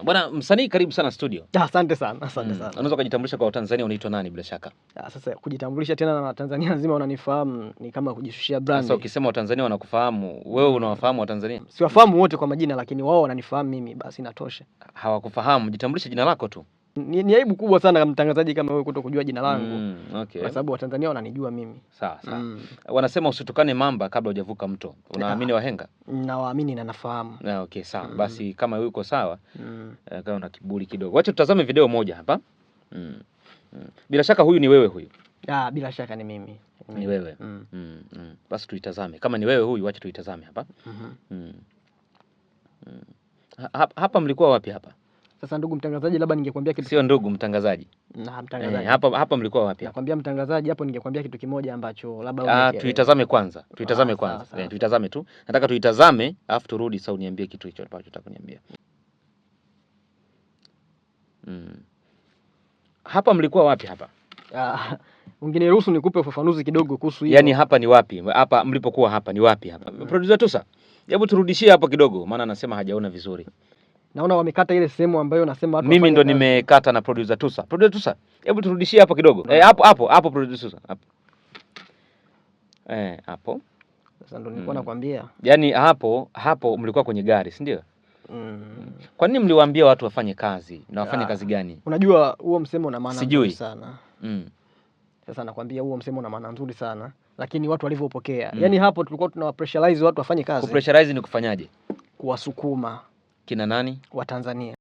Bwana msanii, karibu sana studio. Asante sana, asante sana. Unaweza kujitambulisha kwa Watanzania, unaitwa nani bila shaka? Sasa kujitambulisha tena na Watanzania nzima wananifahamu ni kama kujishushia brand. Sasa ukisema Watanzania wanakufahamu, wewe unawafahamu Watanzania? Siwafahamu wote kwa majina, lakini wao wananifahamu mimi, basi inatosha. Hawakufahamu, jitambulishe jina lako tu. Ni aibu kubwa sana kama mtangazaji kama wewe kutokujua jina langu. Okay. Kwa sababu Watanzania wananijua mimi. Sawa. Wanasema usitukane mamba kabla hujavuka mto. Unaamini wahenga? Nawaamini na nafahamu. Okay, sawa. Basi kama yuko sawa, kama una kiburi kidogo. Wacha tutazame video moja hapa. Bila shaka huyu ni wewe huyu. Bila shaka ni mimi. Ni wewe. Basi tuitazame. Kama ni wewe huyu, wacha tuitazame hapa. Hapa mlikuwa wapi hapa? Sasa ndugu mtangazaji, labda ningekwambia kitu. Sio ndugu mtangazaji. Mtangazaji. Hapa mlikuwa wapi? Nakwambia mtangazaji, hapo ningekwambia kitu kimoja ambacho labda tuitazame kwanza. Tuitazame kwanza. Tuitazame tu. Nataka tuitazame alafu turudi sasa uniambie kitu hicho ambacho utakuniambia. Hapa mlikuwa wapi hapa? Ungeniruhusu nikupe ufafanuzi kidogo kuhusu hiyo. Yaani hapa ni wapi? Hapa mlipokuwa hapa ni wapi hapa? Producer Tusa, hebu turudishie hapo kidogo maana anasema hajaona vizuri. Naona wamekata ile sehemu ambayo nasema watu. Mimi ndo nimekata na Producer Tusa. Producer Tusa, hebu turudishie hapo kidogo. Hapo Producer Tusa. Hapo. Hapo. Sasa ndo nilikuwa nakwambia. Yaani hapo mlikuwa kwenye gari, si ndio? Kwa nini mliwaambia watu wafanye kazi? Na wafanye kazi gani? Unajua huo msemo una maana nzuri sana. Sasa nakwambia huo msemo una maana nzuri sana, lakini watu walivyopokea. Yaani hapo tulikuwa tunawapressurize watu wafanye kazi. Kupressurize ni kufanyaje? Kuwasukuma. Kina nani? Watanzania.